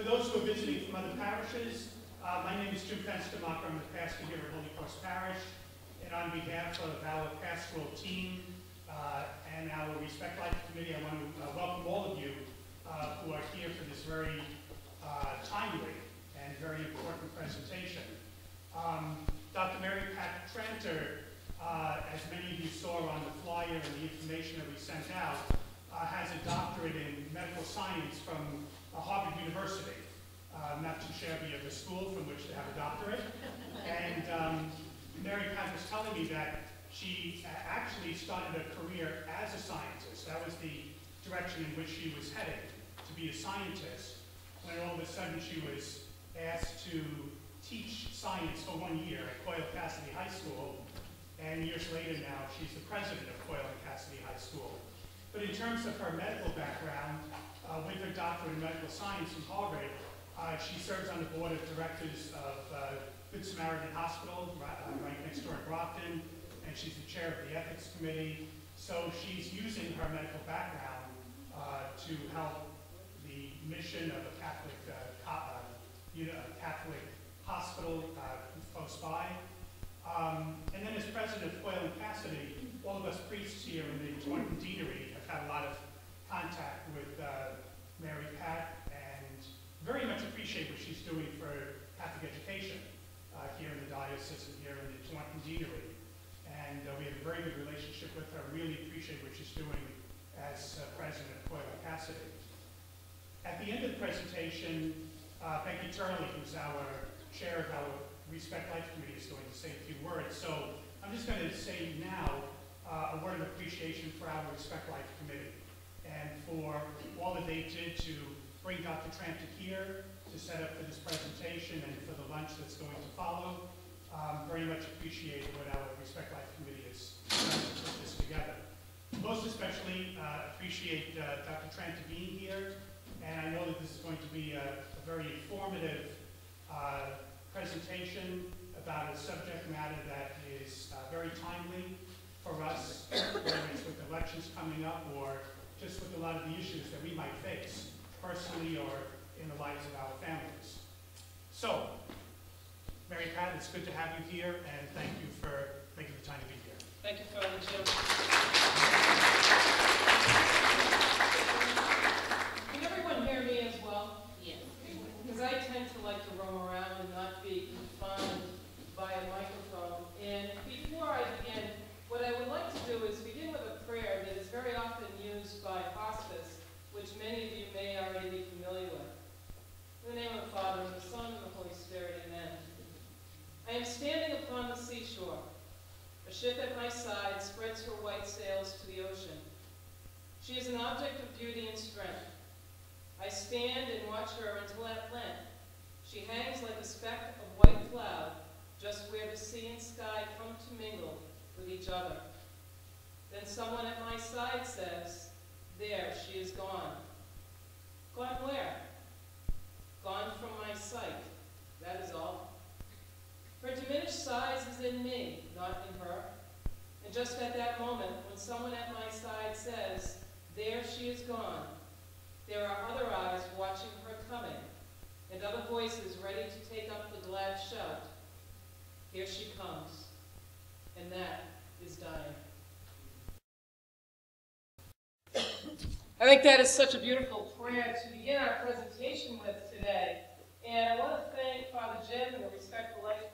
For those who are visiting from other parishes, my name is Jim Fenstermacher. I'm the pastor here at Holy Cross Parish. And on behalf of our pastoral team and our Respect Life Committee, I want to welcome all of you who are here for this very timely and very important presentation. Dr. Mary Pat Tranter, as many of you saw on the flyer and the information that we sent out, has a doctorate in medical science from Harvard University. Not too shabby of a school from which to have a doctorate. And Mary Pat was telling me that she actually started a career as a scientist. That was the direction in which she was headed, to be a scientist, when all of a sudden she was asked to teach science for 1 year at Coyle Cassidy High School. And years later now, she's the president of Coyle Cassidy High School. But in terms of her medical background, with her doctorate in medical science from Harvard, she serves on the board of directors of Good Samaritan Hospital, right next door in Brockton, and she's the chair of the ethics committee. So she's using her medical background to help the mission of a Catholic hospital close by. And then as president of Coyle Cassidy, all of us priests here in the Taunton Deanery have had a lot of contact with Mary Pat and very much appreciate what she's doing for Catholic education here in the diocese and here in the Taunton Deanery. And we have a very good relationship with her. Really appreciate what she's doing as president of Coyle Cassidy. At the end of the presentation, Becky Turley, who's our chair of our Respect Life Committee, is going to say a few words. So I'm just going to say now a word of appreciation for our Respect Life Committee and for all that they did to bring Dr. Tranter here to set up for this presentation and for the lunch that's going to follow. Very much appreciate what our Respect Life Committee has done to put this together. Most especially appreciate Dr. Tranter being here, and I know that this is going to be a very informative presentation about a subject matter that is very timely for us, whether it's with elections coming up or just with a lot of the issues that we might face personally or in the lives of our families. So, Mary Pat, it's good to have you here, and thank you for making the time to be here. Thank you, Father Jim. Can everyone hear me as well? Yes. Because I tend to like to roam around and not be confined by a microphone. And before I begin, what I would like to do is begin with a prayer that is very often used by hospice, which many of you may already be familiar with. In the name of the Father, and the Son, and the Holy Spirit, amen. I am standing upon the seashore. A ship at my side spreads her white sails to the ocean. She is an object of beauty and strength. I stand and watch her until at length she hangs like a speck of white cloud just where the sea and sky come to mingle with each other. Then someone at my side says, "There, she is gone." Gone where? Gone from my sight, that is all. Her diminished size is in me, not in her. And just at that moment, when someone at my side says, "There she is gone," there are other eyes watching her coming, and other voices ready to take up the glad shout, "Here she comes," and that is dying. I think that is such a beautiful prayer to begin our presentation with today. And I want to thank Father Jim and the Respect for Life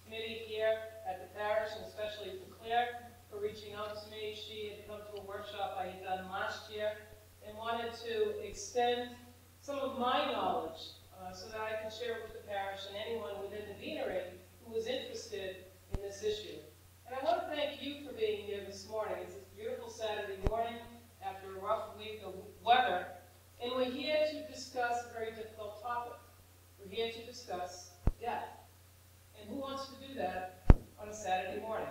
Committee here at the parish, and especially for Claire for reaching out to me. She had come to a workshop I had done last year and wanted to extend some of my knowledge so that I could share it with the parish and anyone within the deanery who was interested in this issue. And I want to thank you for being here this morning. It's a beautiful Saturday morning after a rough week of weather, and we're here to discuss a very difficult topic. We're here to discuss death. And who wants to do that on a Saturday morning?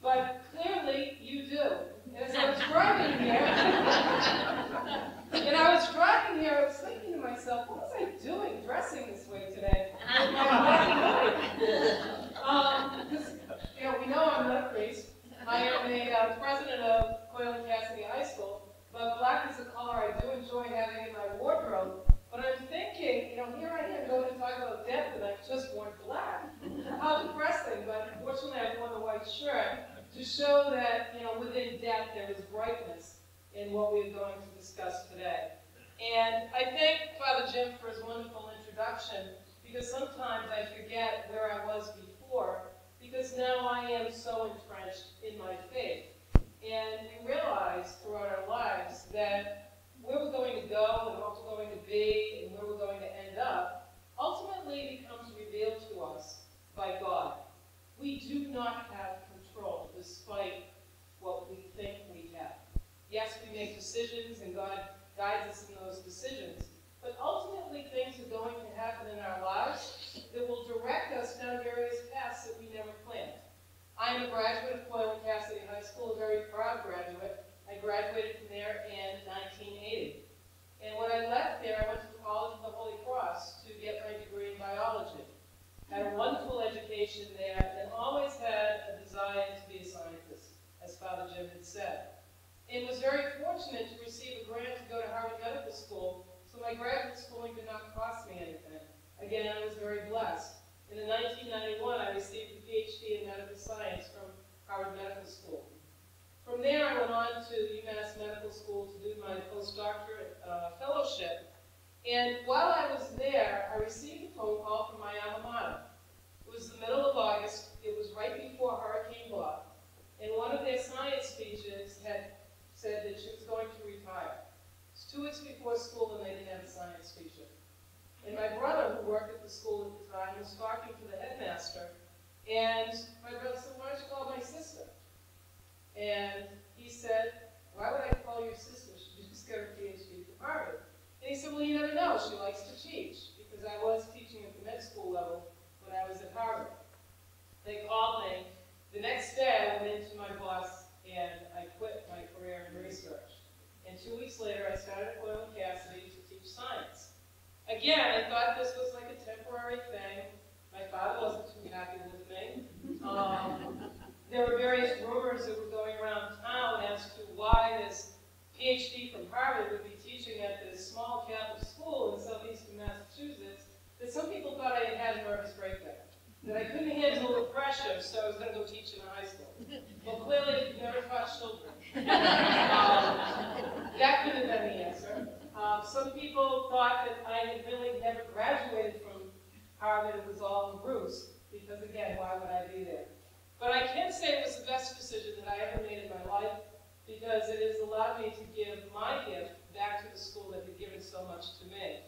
But clearly you do. And as I was driving here, I was thinking to myself, what was I doing dressing this way today? Because we know I'm not a priest. I am a president of Coyle Cassidy High School, but black is a color I do enjoy having in my wardrobe. But I'm thinking, here I am going to talk about death, and I've just worn black. How depressing, but unfortunately I've worn the white shirt to show that, within death there is brightness in what we're going to discuss today. And I thank Father Jim for his wonderful introduction, because sometimes I forget where I was before, because now I am so entrenched in my faith. And we realize throughout our lives that where we're going to go and what we're going to be and where we're going to end up ultimately becomes revealed to us by God. We do not have control despite what we think we have. Yes, we make decisions and God guides us in those decisions, but ultimately things are going to happen in our lives that will direct us down various paths that we never planned. I am a graduate of Coyle Cassidy High School, a very proud graduate. I graduated from there in 1980. And when I left there, I went to the College of the Holy Cross to get my degree in biology. Had a wonderful education there and always had a desire to be a scientist, as Father Jim had said. And was very fortunate to receive a grant to go to Harvard Medical School, so my graduate schooling did not cost me anything. Again, I was very blessed. And in 1991, I received a Ph.D. in medical science from Harvard Medical School. From there, I went on to UMass Medical School to do my postdoctorate fellowship. And while I was there, I received a phone call from my alma mater. It was the middle of August. It was right before Hurricane Bob. And one of their science teachers had said that she was going to retire. It was 2 weeks before school, and they didn't have a science teacher. And my brother, who worked at the school at the time, was talking to the headmaster. And my brother said, "Why don't you call my sister?" And he said, "Why would I call your sister? She just got her Ph.D. from Harvard." And he said, "Well, you never know. She likes to teach," because I was teaching at the med school level when I was at Harvard. They called me. The next day, I went into my boss, and I quit my career in research. And 2 weeks later, I started at Coyle Cassidy to teach science. Again, I thought this was like a temporary thing. My father wasn't too happy with me. There were various rumors that were going around town as to why this Ph.D. from Harvard would be teaching at this small Catholic school in southeastern Massachusetts, that some people thought I had had a nervous breakdown, that I couldn't handle the pressure, so I was going to go teach in a high school. Well, clearly, you've never taught children. That could have been the answer. Some people thought that I had really never graduated from Harvard. It was all a ruse, because again, why would I be there? But I can say it was the best decision that I ever made in my life, because it has allowed me to give my gift back to the school that had given so much to me.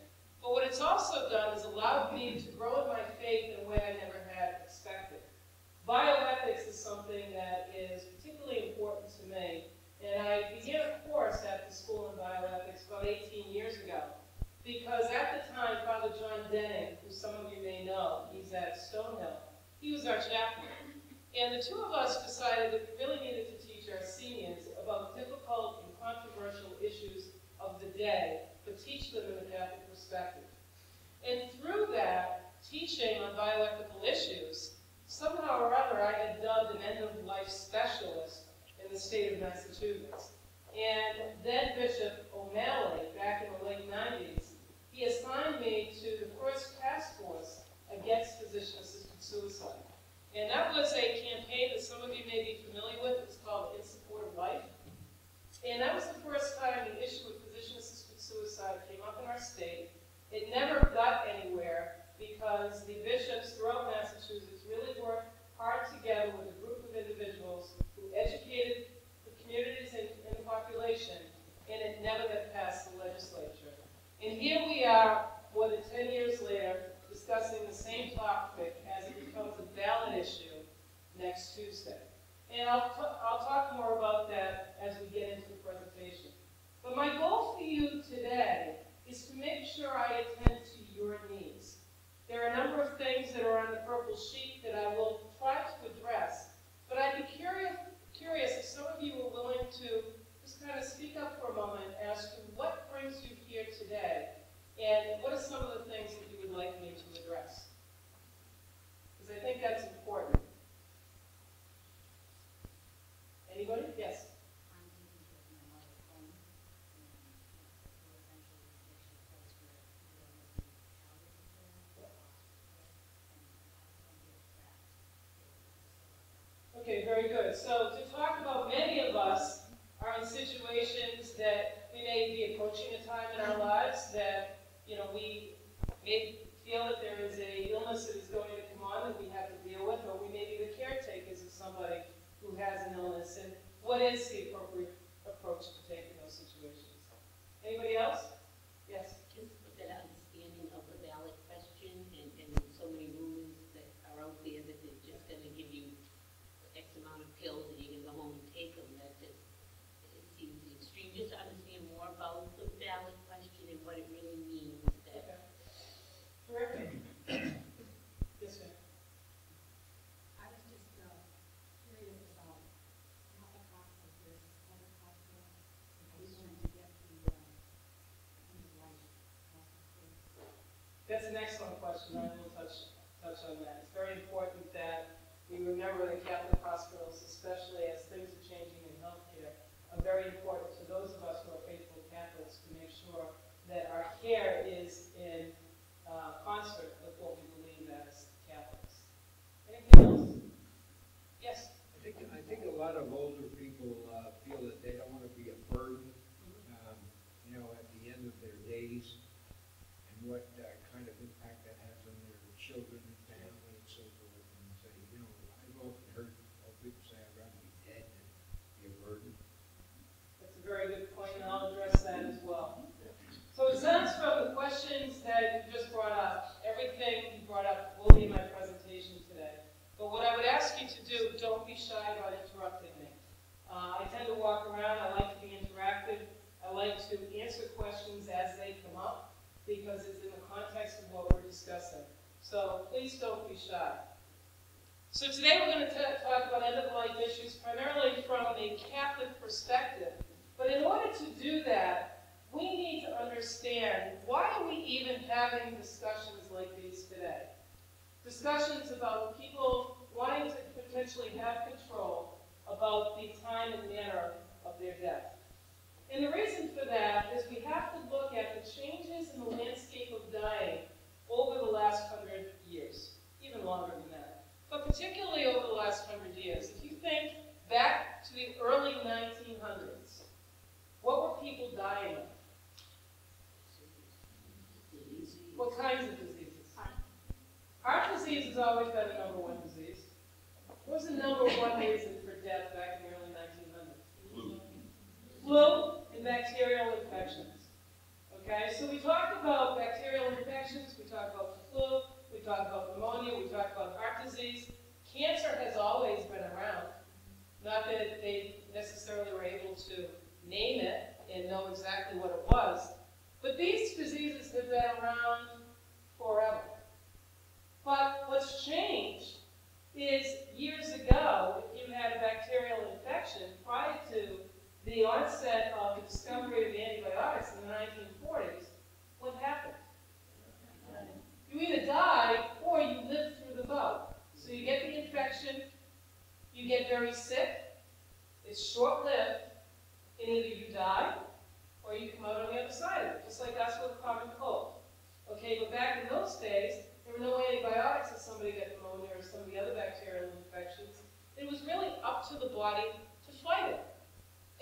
But what it's also done is allowed me to grow in my faith in a way I never had expected. Bioethics is something that is particularly important to me, and I began a course at the school in bioethics about 18 years ago, because at the time, Father John Denning, who some of you may know, he's at Stonehill, he was our chaplain. And the two of us decided that we really needed to teach our seniors about difficult and controversial issues of the day, but teach them in a Catholic perspective. And through that, teaching on bioethical issues, somehow or other I had dubbed an end-of-life specialist in the state of Massachusetts. And then Bishop O'Malley, back in the late 90s, he assigned me to the first task force against physician-assisted suicide. And that was a campaign that some of you may be familiar with. It was called In Support of Life. And that was the first time the issue of physician-assisted suicide came up in our state. It never got anywhere because the bishops throughout Massachusetts really worked hard together with a group of individuals who educated the communities and the population, and it never got past the legislature. And here we are, more than 10 years later, discussing the same topic as it becomes a ballot issue next Tuesday. And I'll talk more about that as we get into the presentation. But my goal for you today is to make sure I attend to your needs. There are a number of things that are on the purple sheet that I will try to address, but I'd be curious if some of you are willing to just kind of speak up for a moment as to what brings you here today, and what are some of the things that you would like me to address? Because I think that's important. Anybody? Yes? So to talk about, many of us are in situations that we may be approaching a time in our lives that, we may feel that there is a illness that is going to come on that we have to deal with, or we may be the caretakers of somebody who has an illness. And what is the appropriate approach to take in those situations? Anybody else? Yes? Just with that understanding of the ballot question and so many rumors that are out there that they're just going to give you X amount of pills and you're going to go home and take them, that just, it seems extreme. Just to understand more about the ballot question and what it really means. Okay. Terrific. Yes, ma'am. I was just curious about how the cost of this other hospital. I just wanted to get the right cost of care. That's an excellent question. I will touch on that. It's very important that we remember that Catholic hospitals, especially as things are changing in healthcare, are very important to those of us who are faithful Catholics to make sure that our care is in concert with what we believe as Catholics. Anything else? Yes? I think a lot of older people feel that they don't want to be a burden, at the end of their days, and what kind of impact that has on their children and family and so forth. And say, I've often heard people say, I'd rather be dead than be a burden. That's a very good point, and I'll address that as well. So it sounds from the questions that you just brought up, everything you brought up will be in my presentation today. But what I would ask you to do, don't be shy about interrupting me. I tend to walk around, I like to be interactive, I like to answer questions as they come up, because it's in the context of what we're discussing. So please don't be shy. So today we're going to talk about end-of-life issues primarily from a Catholic perspective. But in order to do that, we need to understand, why are we even having discussions like these today? Discussions about people wanting to potentially have control about the time and manner of their death. And the reason for that is we have to look at the changes in the landscape of dying over the last 100 years, even longer than that. But particularly over the last 100 years. If you think back to the early 1900s, what were people dying of? What kinds of diseases? Heart disease has always been the number one disease. What was the number one reason for death back in the early 1900s? Flu and bacterial infections. Okay, so we talk about bacterial infections, we talk about the flu, we talk about pneumonia, we talk about heart disease. Cancer has always been around. Not that they necessarily were able to name it and know exactly what it was, but these diseases have been around forever. But what's changed is years ago, if you had a bacterial infection prior to the onset of the discovery of antibiotics in the 1940s, what happened? You either die or you live through the bout. So you get the infection, you get very sick, it's short-lived, and either you die or you come out on the other side of it, just like us with a common cold. Okay, but back in those days, there were no antibiotics if somebody got pneumonia or some of the other bacterial infections. It was really up to the body to fight it.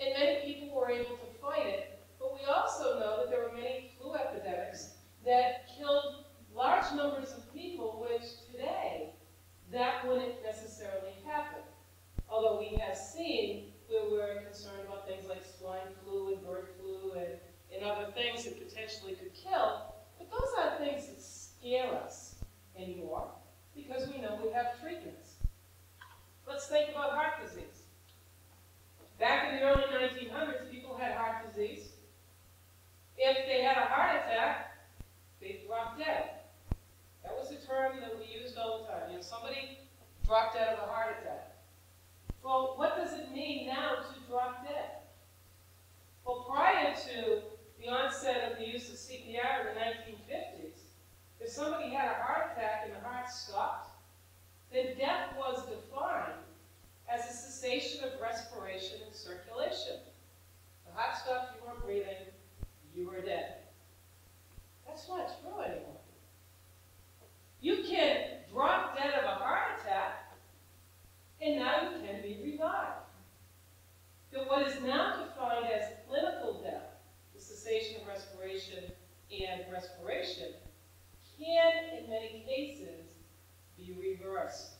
And many people were able to fight it, but we also know that there were many flu epidemics that killed large numbers of people, which today, that wouldn't necessarily happen. Although we have seen where we're concerned about things like swine flu and bird flu and other things that potentially could kill, but those aren't things that scare us anymore because we know we have treatments. Let's think about heart disease. Back in the early 1900s, people had heart disease. If they had a heart attack, they dropped dead. That was a term that we used all the time. Somebody dropped dead of a heart attack. Well, what does it mean now to drop dead? Well, prior to the onset of the use of CPR in the 1950s, if somebody had a heart attack and the heart stopped, then death was defined as a cessation of respiration and circulation. The heart stopped, you weren't breathing, you were dead. That's not true anymore. You can drop dead of a heart attack, What is now defined as clinical death, the cessation of respiration and respiration, can, in many cases, be reversed.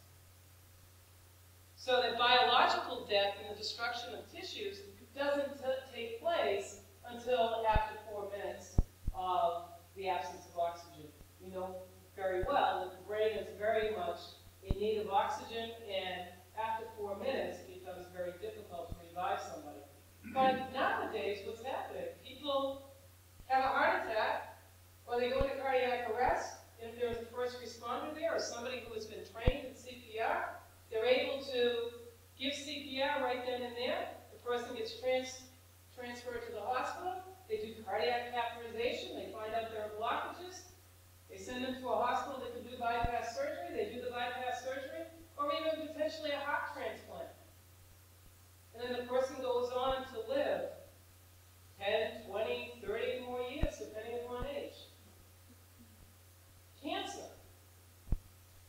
So that biological death and the destruction of tissues doesn't take place until after 4 minutes of the absence of oxygen. We know very well that the brain is very much in need of oxygen, and after 4 minutes, it becomes very difficult to revive somebody. But nowadays, what's happening? People have a heart attack, or they go into cardiac arrest, and if there's a first responder there, or somebody who has been trained in CPR, they're able to give CPR right then and there. The person gets transferred to the hospital. They do cardiac catheterization. They find out there are blockages. They send them to a hospital that can do bypass surgery. They do the bypass surgery, or even potentially a heart transplant. And then the person goes on to live 10, 20, 30 more years, depending upon age. Cancer.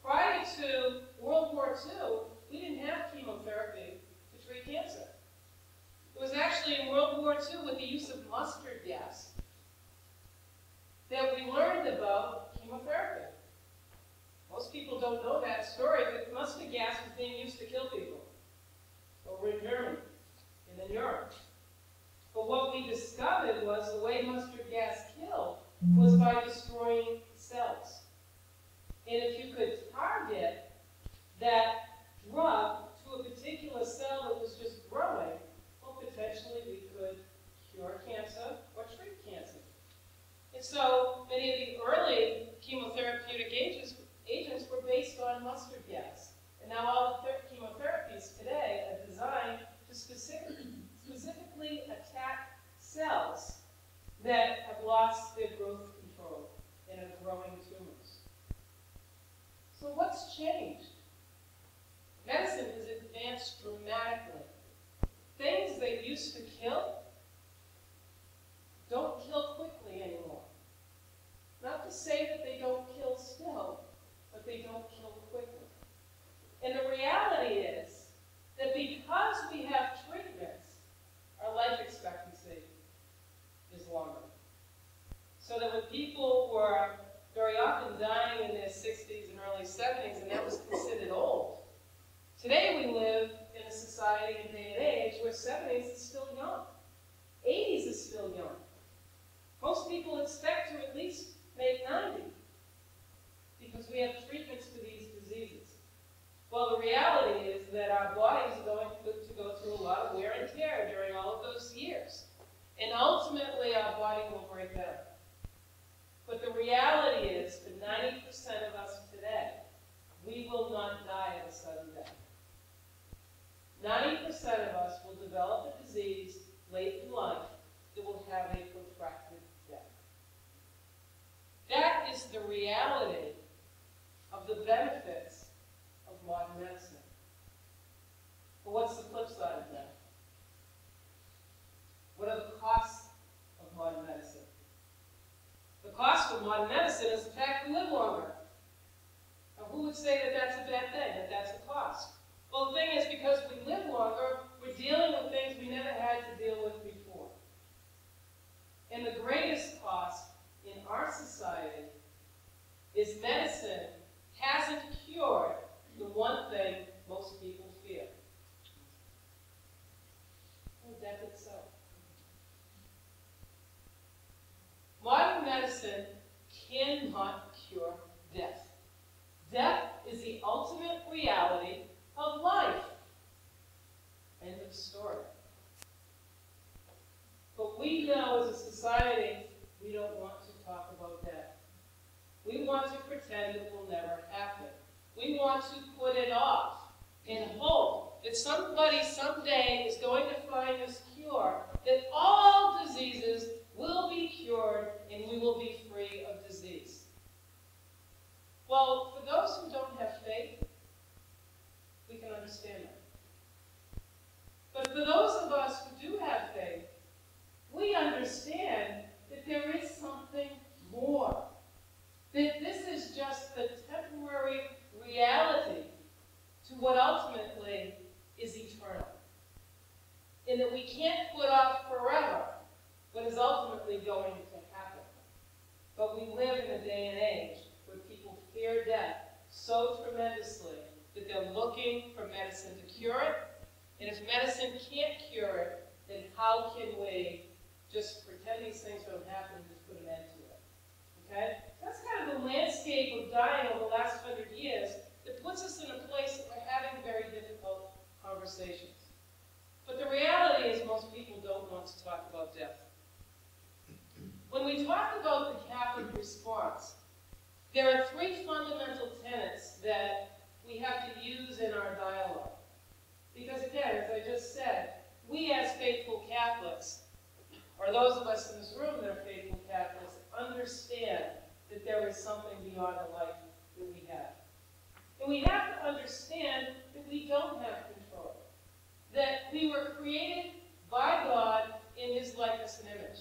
Prior to World War II, we didn't have chemotherapy to treat cancer. It was actually in World War II with the use of mustard gas that we learned about chemotherapy. Most people don't know that story, but mustard gas was being used to kill people over in Germany and in Europe. But what we discovered was the way mustard gas killed was by destroying cells. And if you could target that drug to a particular cell that was just growing, well, potentially we could cure cancer or treat cancer. And so many of the early chemotherapeutic agents were based on mustard gas. And now all the chemotherapies today are designed to specifically attack cells that have lost their growth control and are growing tumors. So what's changed? Medicine has advanced dramatically. Things that used to kill don't kill quickly anymore. Not to say that they don't kill still, but they don't kill quickly. And the reality is that because we have treatments, our life expectancy is longer. So that when people were very often dying in their 60s and early 70s, and that was considered old, today we live in a society and day and age where 70s is still young. 80s is still young. Most people expect to at least make 90 because we have treatments for these diseases. Well, the reality is that our body is going to go through a lot of wear and tear during all of those years. And ultimately, our body will break down. But the reality is, for 90% of us today, we will not die of a sudden death. 90% of us will develop a disease late in life that will have a protracted death. That is the reality of the benefits of modern medicine. But what's the flip side of that? What are the costs of modern medicine? The cost of modern medicine is the fact we live longer. Now, who would say that that's a bad thing, that that's a cost? Well, the thing is, because we live longer, we're dealing with things we never had to deal with before. And the greatest cost in our society is medicine hasn't cured the one thing most people fear. Well, death itself. Modern medicine cannot cure death. Death is the ultimate reality of life. End of story. But we know as a society, we don't want to talk about death. We want to pretend it will never happen. We want to put it off and hope that somebody someday is going to find this cure, that all diseases will be cured and we will be free of disease. Well, for those who don't have faith, we can understand that. But for those of us who do have faith, we understand that there is something more. That this is just the temporary reality to what ultimately is eternal. And that we we can't put off forever what is ultimately going to happen. But we live in a day and age where people fear death so tremendously that they're looking for medicine to cure it. And if medicine can't cure it, then how can we just pretend these things don't happen and just put an end to it? Okay? That's kind of the landscape of dying over the last 100 years that puts us in a place that we're having very difficult conversations. But the reality is most people don't want to talk about death. When we talk about the Catholic response, there are three fundamental tenets that we have to use in our dialogue. Because again, as I just said, we as faithful Catholics, or those of us in this room that are faithful Catholics, understand that there is something beyond the life that we have. And we have to understand that we don't have control. That we were created by God in His likeness and image.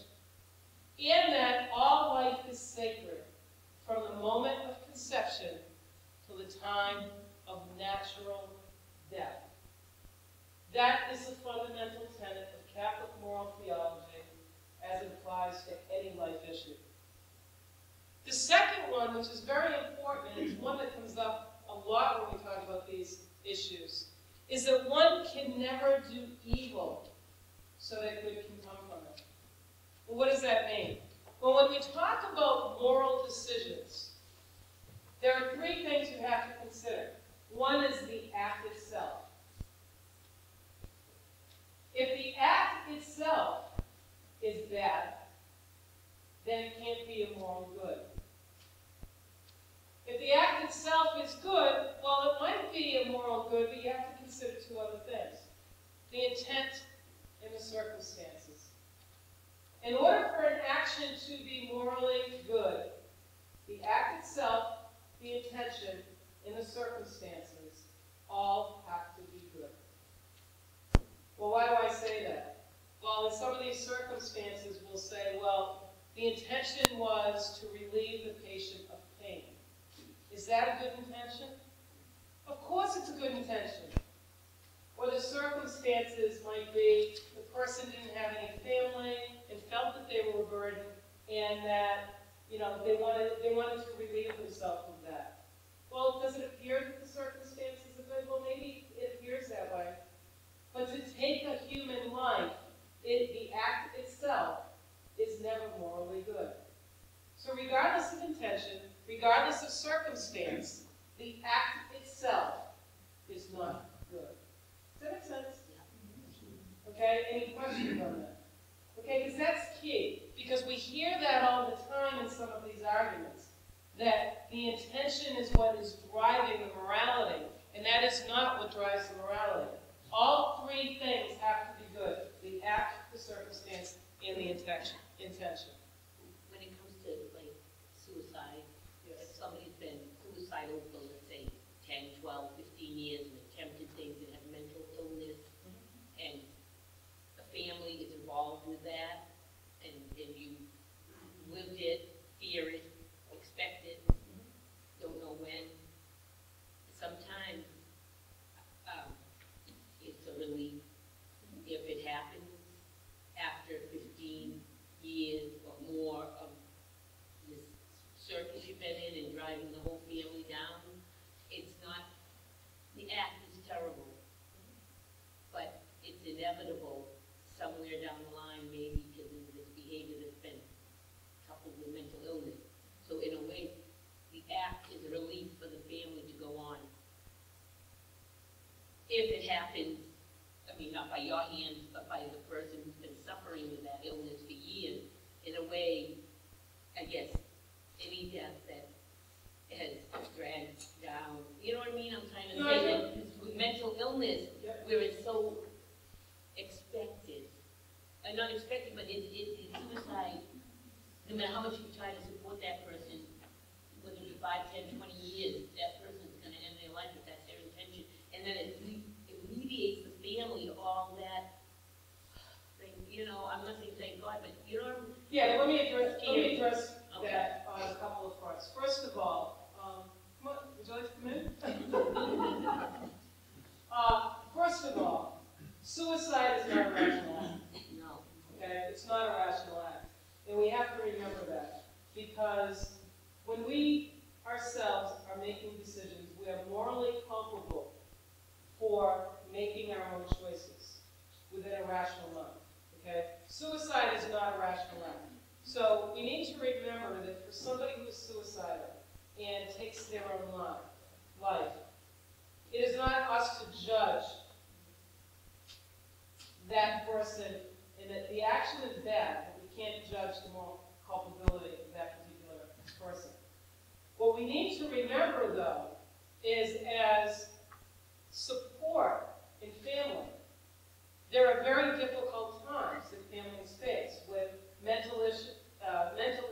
And that all life is sacred from the moment of conception to the time of natural death. That is the fundamental tenet of Catholic moral theology as it applies to any life issue. The second one, which is very important, and it's one that comes up a lot when we talk about these issues, is that one can never do evil so that good can come from it. Well, what does that mean? Well, when we talk about moral decisions, there are three things you have to consider. One is the act itself. If the act itself is bad, then it can't be a moral good. If the act itself is good, well, it might be a moral good, but you have to consider two other things. The intent and the circumstances. In order for an action to be morally good, the act itself, the intention, and the circumstances all have to be good. Well, why do I say that? Well, in some of these circumstances, we'll say, well, the intention was to relieve the patient of pain. Is that a good intention? Of course it's a good intention. Or the circumstances might be the person didn't have any family and felt that they were a burden and that, they wanted to relieve themselves from that. Well, does it appear that the circumstances are good? Well, maybe it appears that way. But to take a human life, the act itself is never morally good. So regardless of intention, regardless of circumstance, the act itself is not good. Does that make sense? Okay, any questions on that? Okay, because that's key. Because we hear that all the time in some of these arguments, that the intention is what is driving the morality, and that is not what drives the morality. All three things have to be good. The act, the circumstance, and the intention. When it comes to, like, suicide, Yes. if somebody's been suicidal for, let's say, 10, 12, 15 years and attempted things and have mental illness, and the family is involved with that, and you lived it, fear it, expect it, don't know when, sometimes it's a relief if it happens after 15 years or more of this circus you've been in and driving the whole family down. It's not, the act is terrible, but it's inevitable somewhere down the line, maybe because of this behavior that's been coupled with mental illness. So in a way, the act is a relief for the family to go on. If it happens, I mean, not by your hands, but by the person who's been suffering with that illness for years, in a way, I guess, any death that has dragged down, you know what I mean? I'm trying to say that with mental illness, where it's so expected, not expected, but it's suicide, no matter how much you try to support that person, whether it be 5, 10, 20 years, that person's going to end their life if that's their intention. And then it alleviates the family all that thing, I'm not saying thank God, but Yeah, let me address that on a couple of fronts. First of all, come on, would you like to come in? First of all, Suicide is not a rational act. No. Okay? It's not a rational act. And we have to remember that. Because when we ourselves are making decisions, we are morally culpable for making our own choices within a rational mind. Okay? Suicide is not a rational act. So we need to remember that for somebody who is suicidal and takes their own life, it is not us to judge that person, and that the action is bad, but we can't judge the moral culpability of that particular person. What we need to remember, though, is as support in family, there are very difficult times that families face with mental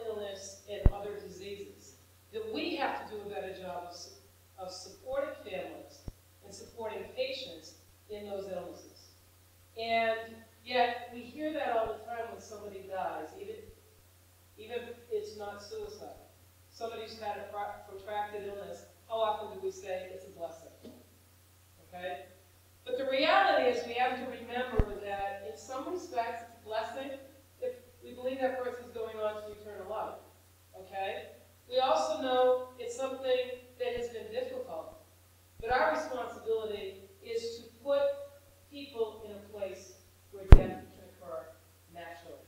illness and other diseases, that we have to do a better job of supporting families and supporting patients in those illnesses. And yet, we hear that all the time when somebody dies, even if it's not suicide. Somebody who's had a protracted illness, how often do we say it's a blessing? Okay? But the reality is we have to remember that in some respects it's a blessing if we believe that person's going on to eternal life. Okay? We also know it's something that has been difficult. But our responsibility is to put people in a place where death can occur naturally.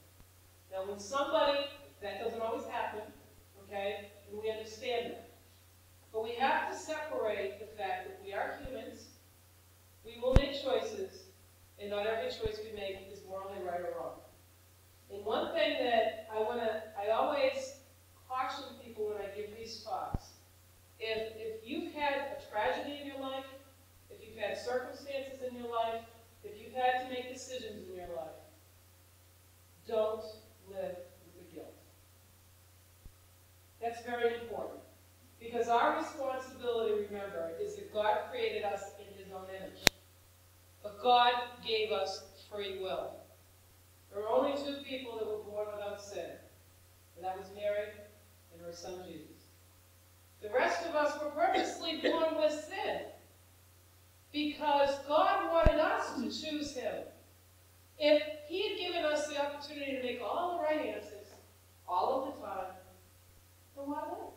Now, when somebody, that doesn't always happen, okay, and we understand that. But we have to separate the fact that we are humans, we will make choices, and not every choice we make is morally right or wrong. And one thing that I always caution people when I give these talks, if you've had a tragedy in your life, if you've had circumstances in your life, if you've had to make decisions in your life, don't live with the guilt. That's very important. Because our responsibility, remember, is that God created us in His own image. But God gave us free will. There were only two people that were born without sin, and that was Mary and her son Jesus. The rest of us were purposely born with sin because God wanted us to choose Him. If He had given us the opportunity to make all the right answers, all of the time, then why wouldn't?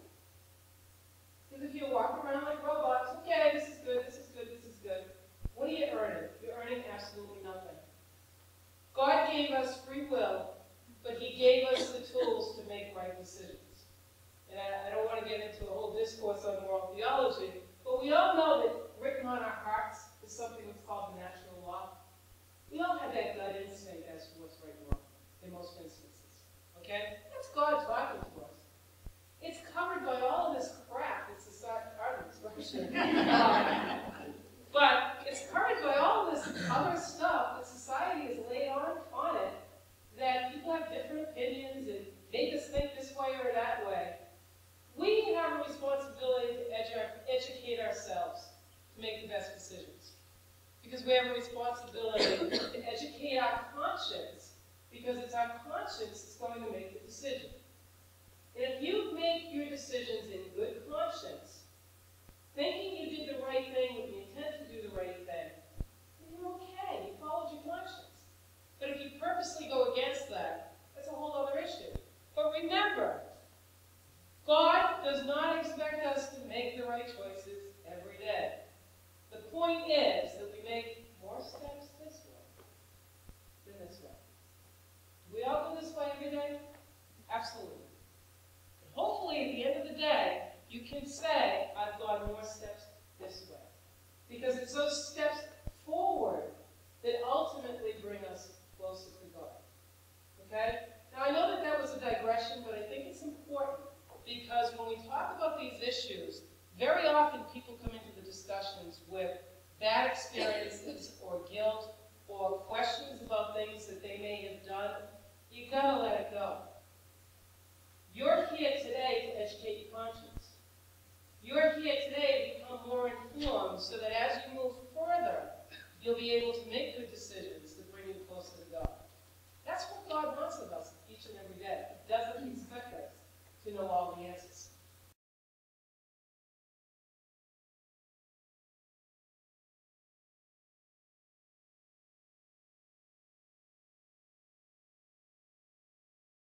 Because if you walk around like robots, okay, this is good, this is good, this is good, what are you earning? You're earning absolutely nothing. God gave us free will, but He gave us the tools to make right decisions. And I don't want to get into a whole discourse on moral theology, but we all know that written on our hearts is something that's called the natural law. We all have that gut instinct as to what's right and wrong in most instances. Okay? That's God talking to us. It's covered by all of this crap that society, pardon the expression, but it's covered by all of this other stuff that society has laid on it, that people have different opinions and make us think this way or that way. We have a responsibility to educate ourselves to make the best decisions. Because we have a responsibility to educate our conscience, because it's our conscience that's going to make the decision. And if you make your decisions in good conscience, thinking you did the right thing with the intent to do the right thing, then you're okay. You followed your conscience. But if you purposely go against that, that's a whole other issue. But remember, God does not expect us to make the right choices every day. The point is that we make more steps this way than this way. Do we all go this way every day? Absolutely. And hopefully, at the end of the day, you can say, I've gone more steps this way. Because it's those steps forward that ultimately bring us closer to God. Okay? Now, I know that was a digression, but I think it's important. Because when we talk about these issues, very often people come into the discussions with bad experiences or guilt or questions about things